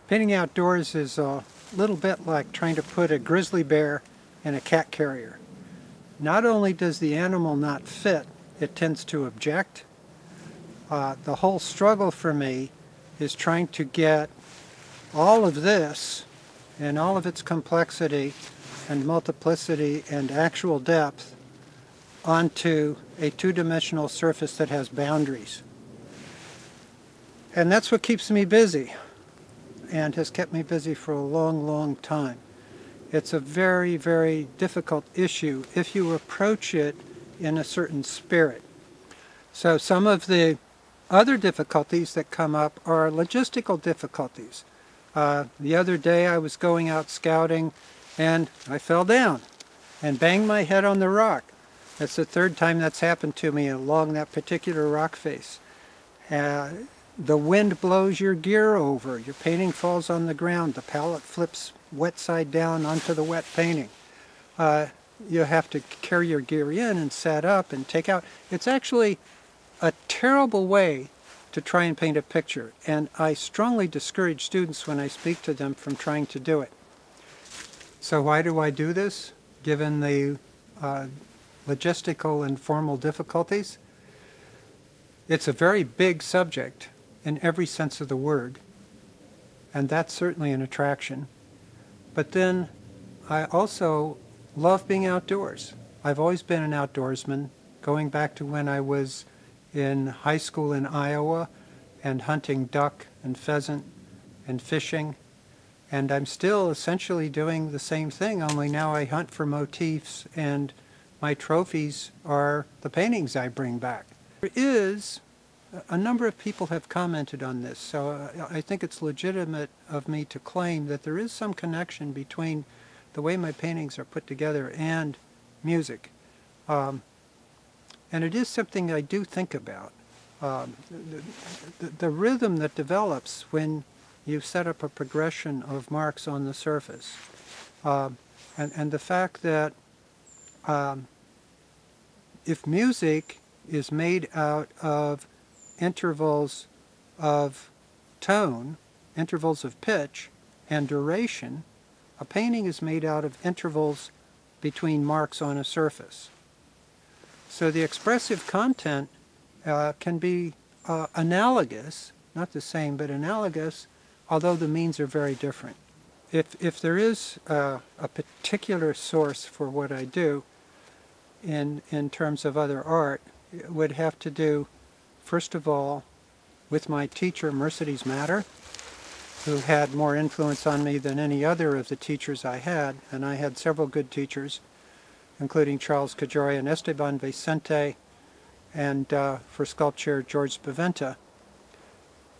Painting outdoors is a little bit like trying to put a grizzly bear in a cat carrier. Not only does the animal not fit, it tends to object. The whole struggle for me is trying to get all of this and all of its complexity and multiplicity and actual depth onto a two-dimensional surface that has boundaries. And that's what keeps me busy and has kept me busy for a long, long time. It's a very, very difficult issue if you approach it in a certain spirit. So some of the other difficulties that come up are logistical difficulties. The other day I was going out scouting and I fell down and banged my head on the rock. That's the third time that's happened to me along that particular rock face. The wind blows your gear over, your painting falls on the ground, the palette flips wet side down onto the wet painting. You have to carry your gear in and set up and take out. It's actually a terrible way to try and paint a picture, and I strongly discourage students when I speak to them from trying to do it. So why do I do this, given the logistical and formal difficulties? It's a very big subject in every sense of the word, and that's certainly an attraction. But then I also love being outdoors. I've always been an outdoorsman, going back to when I was in high school in Iowa and hunting duck and pheasant and fishing, and I'm still essentially doing the same thing, only now I hunt for motifs and my trophies are the paintings I bring back. There is a number of people have commented on this, so I think it's legitimate of me to claim that there is some connection between the way my paintings are put together and music. And it is something I do think about. The rhythm that develops when you set up a progression of marks on the surface. And the fact that if music is made out of intervals of tone, intervals of pitch, and duration, a painting is made out of intervals between marks on a surface. So the expressive content can be analogous, not the same, but analogous, although the means are very different. If there is a particular source for what I do in terms of other art, it would have to do, first of all, with my teacher, Mercedes Matter, who had more influence on me than any other of the teachers I had, and I had several good teachers, including Charles Cajoria and Esteban Vicente, and for sculpture, George Spaventa.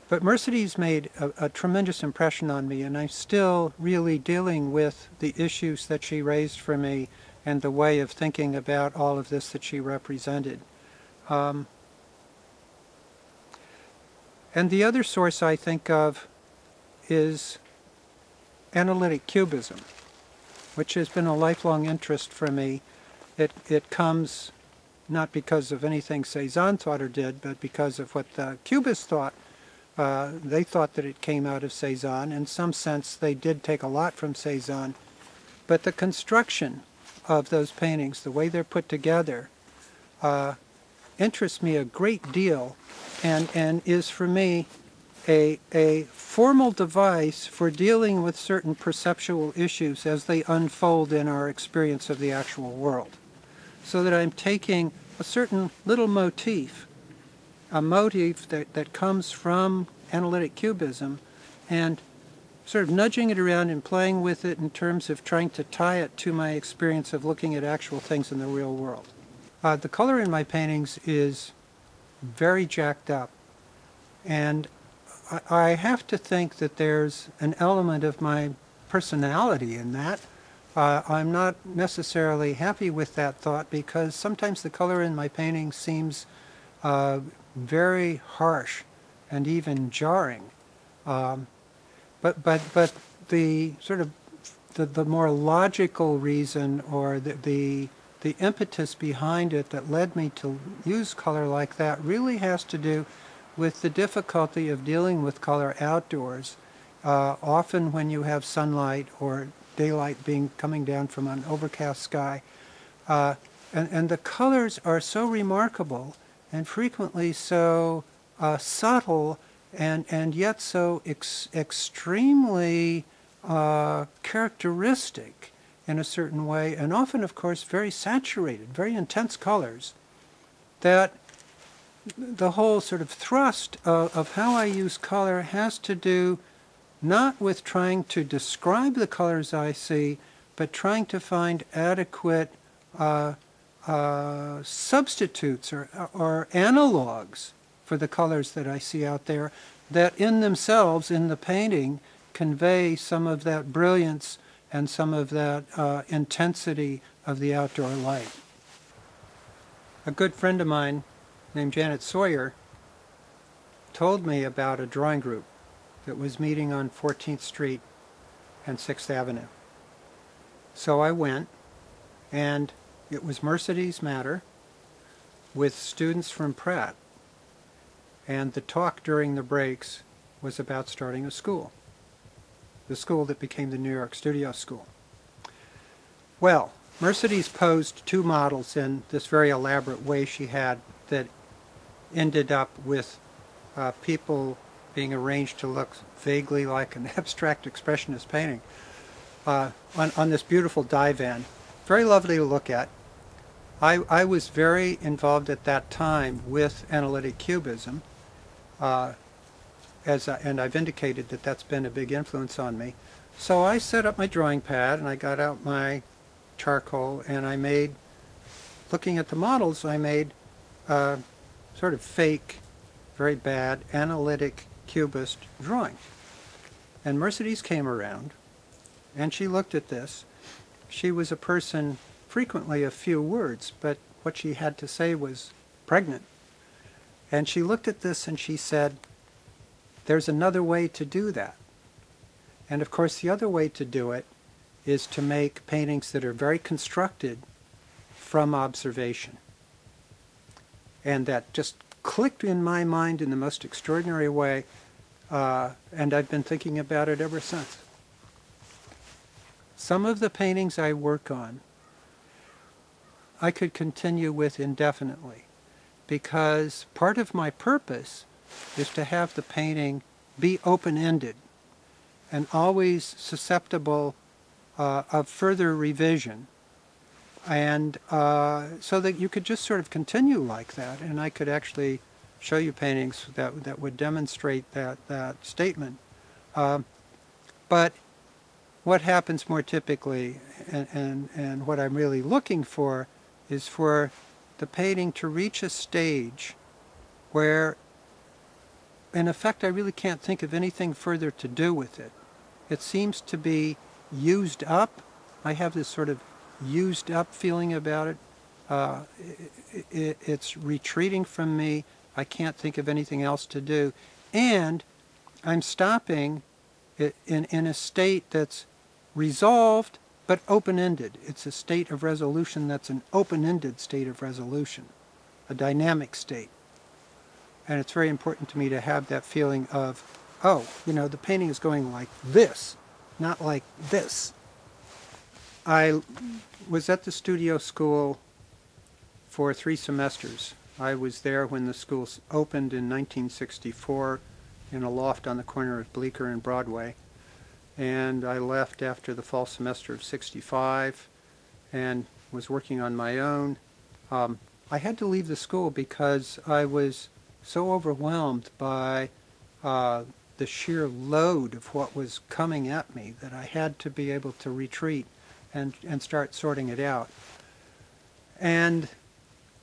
But Mercedes made a tremendous impression on me, and I'm still really dealing with the issues that she raised for me and the way of thinking about all of this that she represented. And the other source I think of is analytic cubism, which has been a lifelong interest for me. It comes not because of anything Cezanne thought or did, but because of what the Cubists thought. They thought that it came out of Cezanne. In some sense, they did take a lot from Cezanne. But the construction of those paintings, the way they're put together, interests me a great deal and is for me a formal device for dealing with certain perceptual issues as they unfold in our experience of the actual world. So that I'm taking a certain little motif, a motif that comes from analytic cubism, and sort of nudging it around and playing with it in terms of trying to tie it to my experience of looking at actual things in the real world. The color in my paintings is very jacked up, and I have to think that there's an element of my personality in that. I'm not necessarily happy with that thought because sometimes the color in my paintings seems very harsh and even jarring. But the sort of the more logical reason or the impetus behind it that led me to use color like that really has to do with the difficulty of dealing with color outdoors often when you have sunlight or daylight coming down from an overcast sky. And the colors are so remarkable and frequently so subtle and yet so extremely characteristic in a certain way, and often, of course, very saturated, very intense colors, that the whole sort of thrust of how I use color has to do not with trying to describe the colors I see, but trying to find adequate substitutes or analogs for the colors that I see out there that in themselves, in the painting, convey some of that brilliance and some of that intensity of the outdoor light. A good friend of mine named Janet Sawyer told me about a drawing group that was meeting on 14th Street and 6th Avenue. So I went, and it was Mercedes Matter with students from Pratt. And the talk during the breaks was about starting a school. The school that became the New York Studio School. Well, Mercedes posed two models in this very elaborate way she had that ended up with people being arranged to look vaguely like an abstract expressionist painting on this beautiful divan. Very lovely to look at. I was very involved at that time with analytic cubism, and I've indicated that that's been a big influence on me. So I set up my drawing pad and I got out my charcoal and I made, looking at the models, I made sort of fake, very bad, analytic cubist drawing. And Mercedes came around and she looked at this. She was a person frequently of few words, but what she had to say was pregnant. And she looked at this and she said, there's another way to do that. And of course the other way to do it is to make paintings that are very constructed from observation. And that just clicked in my mind in the most extraordinary way, and I've been thinking about it ever since. Some of the paintings I work on I could continue with indefinitely, because part of my purpose is to have the painting be open-ended and always susceptible of further revision, and so that you could just sort of continue like that, and I could actually show you paintings that would demonstrate that statement. But what happens more typically, and what I'm really looking for, is for the painting to reach a stage where, in effect, I really can't think of anything further to do with it. It seems to be used up. I have this sort of used up feeling about it. It's retreating from me. I can't think of anything else to do. And I'm stopping it in a state that's resolved but open-ended. It's a state of resolution that's an open-ended state of resolution, a dynamic state. And it's very important to me to have that feeling of, oh, you know, the painting is going like this, not like this. I was at the studio school for 3 semesters. I was there when the school opened in 1964 in a loft on the corner of Bleecker and Broadway. And I left after the fall semester of '65 and was working on my own. I had to leave the school because I was so overwhelmed by the sheer load of what was coming at me that I had to be able to retreat and start sorting it out. And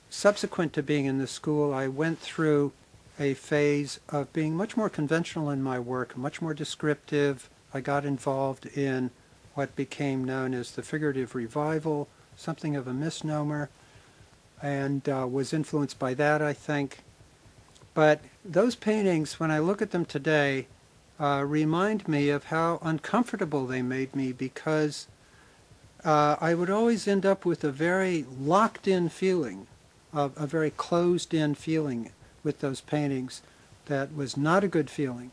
subsequent to being in the school, I went through a phase of being much more conventional in my work, much more descriptive. I got involved in what became known as the figurative revival, something of a misnomer, and was influenced by that, I think. But those paintings, when I look at them today, remind me of how uncomfortable they made me, because I would always end up with a very locked-in feeling, a very closed-in feeling with those paintings that was not a good feeling.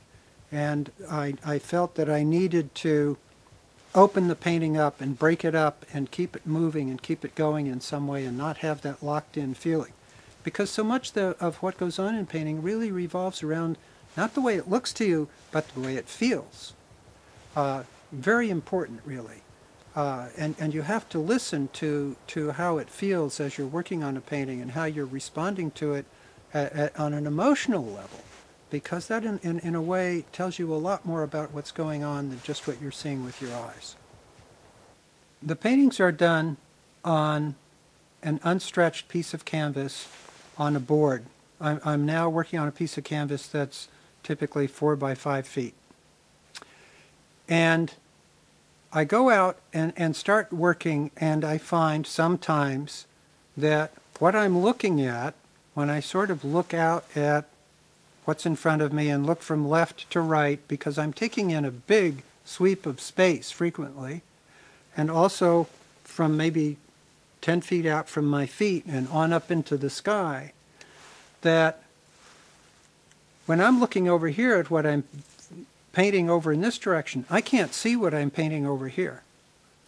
And I felt that I needed to open the painting up and break it up and keep it moving and keep it going in some way and not have that locked-in feeling. Because so much of what goes on in painting really revolves around not the way it looks to you, but the way it feels. Very important, really. And you have to listen to how it feels as you're working on a painting and how you're responding to it on an emotional level, because that in a way tells you a lot more about what's going on than just what you're seeing with your eyes. The paintings are done on an unstretched piece of canvas on a board. I'm now working on a piece of canvas that's typically 4 by 5 feet. And I go out and start working, and I find sometimes that what I'm looking at, when I sort of look out at what's in front of me and look from left to right, because I'm taking in a big sweep of space frequently, and also from maybe 10 feet out from my feet and on up into the sky, that when I'm looking over here at what I'm painting over in this direction, I can't see what I'm painting over here.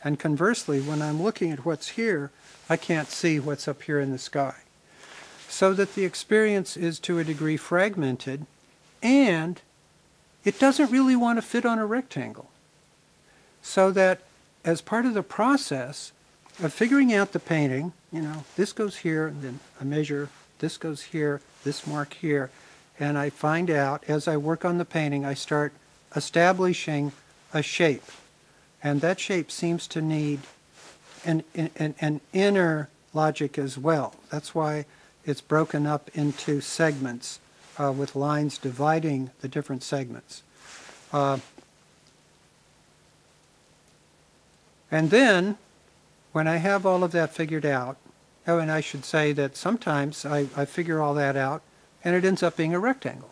And conversely, when I'm looking at what's here, I can't see what's up here in the sky. So that the experience is to a degree fragmented, and it doesn't really want to fit on a rectangle. So that as part of the process of figuring out the painting, you know, this goes here, and then I measure, this goes here, this mark here, and I find out as I work on the painting, I start establishing a shape. And that shape seems to need an inner logic as well. That's why it's broken up into segments with lines dividing the different segments. And then, when I have all of that figured out, oh, and I should say that sometimes I figure all that out and it ends up being a rectangle.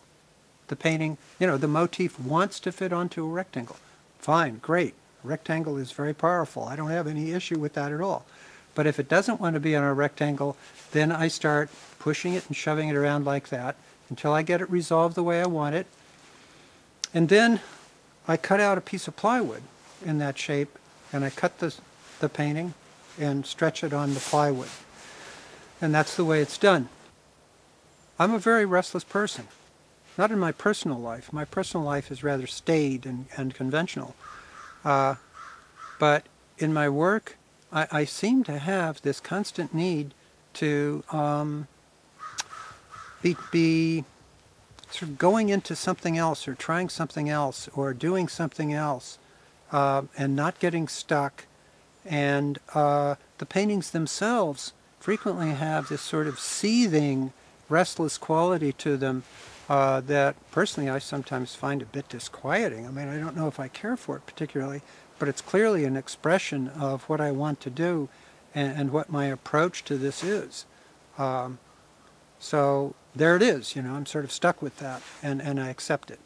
The painting, you know, the motif wants to fit onto a rectangle. Fine, great. A rectangle is very powerful. I don't have any issue with that at all. But if it doesn't want to be on a rectangle, then I start pushing it and shoving it around like that until I get it resolved the way I want it. And then I cut out a piece of plywood in that shape, and I cut the painting and stretch it on the plywood. And that's the way it's done. I'm a very restless person. Not in my personal life. My personal life is rather staid and conventional. But in my work, I seem to have this constant need to be sort of going into something else or trying something else or doing something else and not getting stuck. And the paintings themselves frequently have this sort of seething, restless quality to them that personally I sometimes find a bit disquieting. I mean, I don't know if I care for it particularly, but it's clearly an expression of what I want to do and what my approach to this is. So there it is, you know, I'm sort of stuck with that, and I accept it.